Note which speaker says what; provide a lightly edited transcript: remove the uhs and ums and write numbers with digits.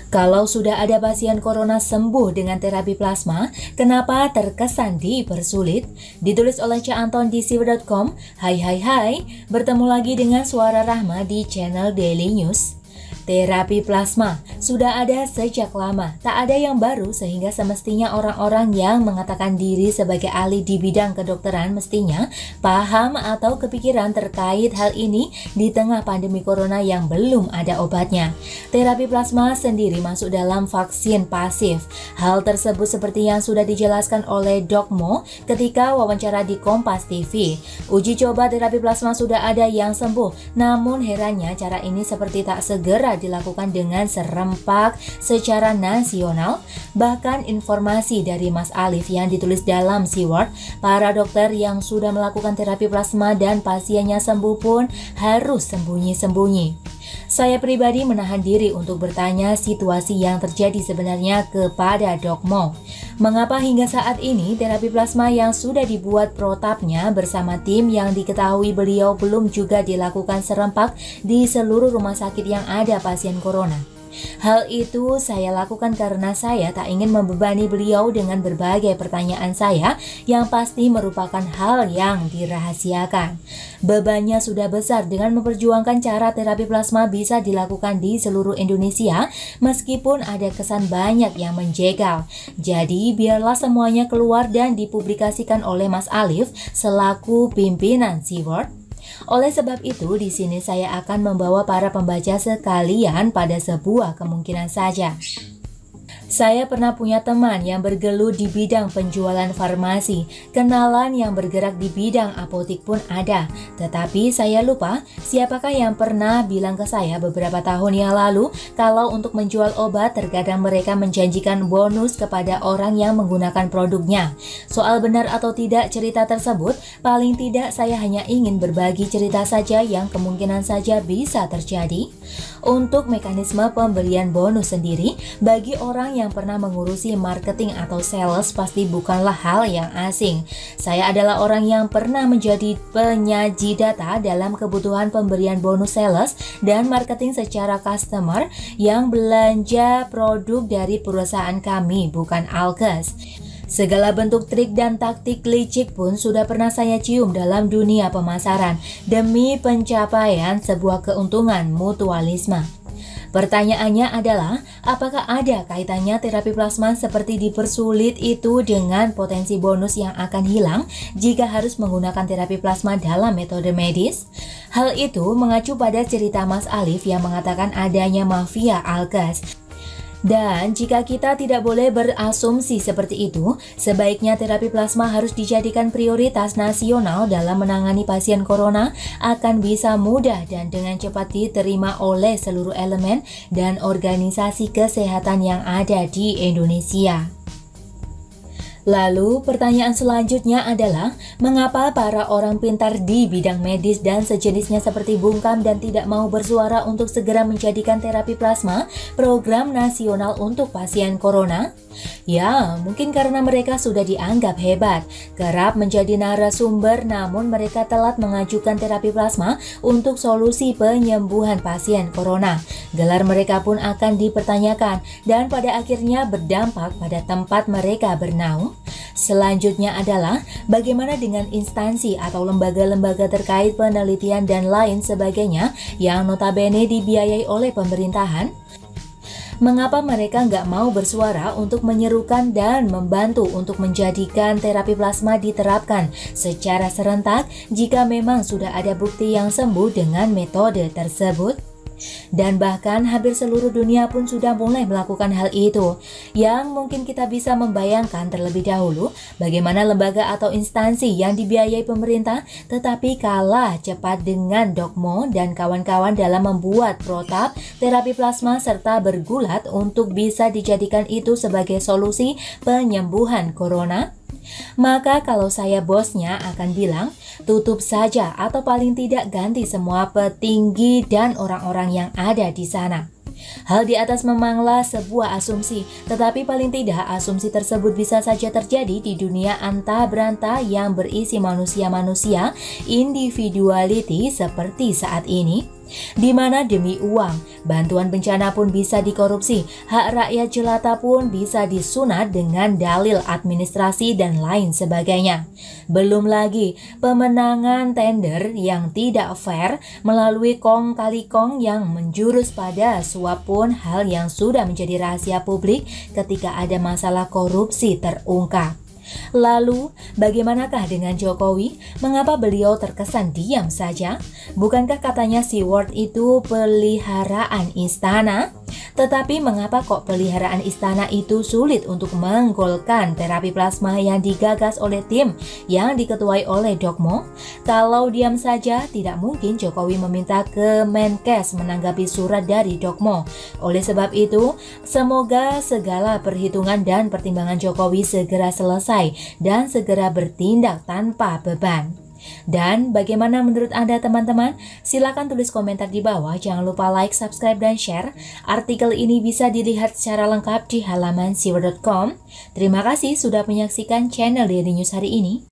Speaker 1: Kalau sudah ada pasien corona sembuh dengan terapi plasma, kenapa terkesan dipersulit? Ditulis oleh Ca Anton di siber.com. Hai, bertemu lagi dengan Suara Rahma di channel Daily News. Terapi plasma sudah ada sejak lama, tak ada yang baru sehingga semestinya orang-orang yang mengatakan diri sebagai ahli di bidang kedokteran mestinya paham atau kepikiran terkait hal ini di tengah pandemi corona yang belum ada obatnya. Terapi plasma sendiri masuk dalam vaksin pasif. Hal tersebut seperti yang sudah dijelaskan oleh Dok Mo ketika wawancara di Kompas TV. Uji coba terapi plasma sudah ada yang sembuh, namun herannya cara ini seperti tak segera dilakukan dengan serempak secara nasional. Bahkan informasi dari Mas Alif yang ditulis dalam Siward, para dokter yang sudah melakukan terapi plasma dan pasiennya sembuh pun harus sembunyi-sembunyi. Saya pribadi menahan diri untuk bertanya situasi yang terjadi sebenarnya kepada Dok Mo. Mengapa hingga saat ini terapi plasma yang sudah dibuat protapnya bersama tim yang diketahui beliau belum juga dilakukan serempak di seluruh rumah sakit yang ada pasien corona? Hal itu saya lakukan karena saya tak ingin membebani beliau dengan berbagai pertanyaan saya yang pasti merupakan hal yang dirahasiakan. Bebannya sudah besar dengan memperjuangkan cara terapi plasma bisa dilakukan di seluruh Indonesia meskipun ada kesan banyak yang menjegal. Jadi biarlah semuanya keluar dan dipublikasikan oleh Mas Alif selaku pimpinan Siward. Oleh sebab itu, di sini saya akan membawa para pembaca sekalian pada sebuah kemungkinan saja. Saya pernah punya teman yang bergelut di bidang penjualan farmasi, kenalan yang bergerak di bidang apotik pun ada. Tetapi saya lupa siapakah yang pernah bilang ke saya beberapa tahun yang lalu kalau untuk menjual obat terkadang mereka menjanjikan bonus kepada orang yang menggunakan produknya. Soal benar atau tidak cerita tersebut, paling tidak saya hanya ingin berbagi cerita saja yang kemungkinan saja bisa terjadi. Untuk mekanisme pemberian bonus sendiri, bagi orang yang pernah mengurusi marketing atau sales pasti bukanlah hal yang asing. Saya adalah orang yang pernah menjadi penyaji data dalam kebutuhan pemberian bonus sales dan marketing secara customer yang belanja produk dari perusahaan kami, bukan Alkes. Segala bentuk trik dan taktik licik pun sudah pernah saya cium dalam dunia pemasaran demi pencapaian sebuah keuntungan mutualisme. Pertanyaannya adalah, apakah ada kaitannya terapi plasma seperti dipersulit itu dengan potensi bonus yang akan hilang jika harus menggunakan terapi plasma dalam metode medis? Hal itu mengacu pada cerita Mas Alif yang mengatakan adanya mafia Alkes. Dan jika kita tidak boleh berasumsi seperti itu, sebaiknya terapi plasma harus dijadikan prioritas nasional dalam menangani pasien corona akan bisa mudah dan dengan cepat diterima oleh seluruh elemen dan organisasi kesehatan yang ada di Indonesia. Lalu pertanyaan selanjutnya adalah, mengapa para orang pintar di bidang medis dan sejenisnya seperti bungkam dan tidak mau bersuara untuk segera menjadikan terapi plasma program nasional untuk pasien corona? Ya, mungkin karena mereka sudah dianggap hebat, kerap menjadi narasumber, namun mereka telat mengajukan terapi plasma untuk solusi penyembuhan pasien corona. Gelar mereka pun akan dipertanyakan dan pada akhirnya berdampak pada tempat mereka bernaung. Selanjutnya adalah bagaimana dengan instansi atau lembaga-lembaga terkait penelitian dan lain sebagainya yang notabene dibiayai oleh pemerintahan? Mengapa mereka nggak mau bersuara untuk menyerukan dan membantu untuk menjadikan terapi plasma diterapkan secara serentak jika memang sudah ada bukti yang sembuh dengan metode tersebut? Dan bahkan hampir seluruh dunia pun sudah mulai melakukan hal itu. Yang mungkin kita bisa membayangkan terlebih dahulu bagaimana lembaga atau instansi yang dibiayai pemerintah tetapi kalah cepat dengan Dok Mo dan kawan-kawan dalam membuat protap terapi plasma serta bergulat untuk bisa dijadikan itu sebagai solusi penyembuhan corona. Maka kalau saya bosnya akan bilang, tutup saja atau paling tidak ganti semua petinggi dan orang-orang yang ada di sana. Hal di atas memanglah sebuah asumsi, tetapi paling tidak asumsi tersebut bisa saja terjadi di dunia antah berantah yang berisi manusia-manusia individuality seperti saat ini. Di mana demi uang, bantuan bencana pun bisa dikorupsi, hak rakyat jelata pun bisa disunat dengan dalil administrasi dan lain sebagainya. Belum lagi pemenangan tender yang tidak fair melalui kong kali kong yang menjurus pada suap pun hal yang sudah menjadi rahasia publik ketika ada masalah korupsi terungkap. Lalu, bagaimanakah dengan Jokowi? Mengapa beliau terkesan diam saja? Bukankah katanya SeaWorld itu peliharaan istana? Tetapi mengapa kok peliharaan istana itu sulit untuk menggolkan terapi plasma yang digagas oleh tim yang diketuai oleh Dokmo? Kalau diam saja, tidak mungkin Jokowi meminta ke Menkes menanggapi surat dari Dokmo. Oleh sebab itu, semoga segala perhitungan dan pertimbangan Jokowi segera selesai dan segera bertindak tanpa beban. Dan bagaimana menurut Anda teman-teman? Silakan tulis komentar di bawah. Jangan lupa like, subscribe, dan share. Artikel ini bisa dilihat secara lengkap di halaman siwer.com. Terima kasih sudah menyaksikan channel Daily News hari ini.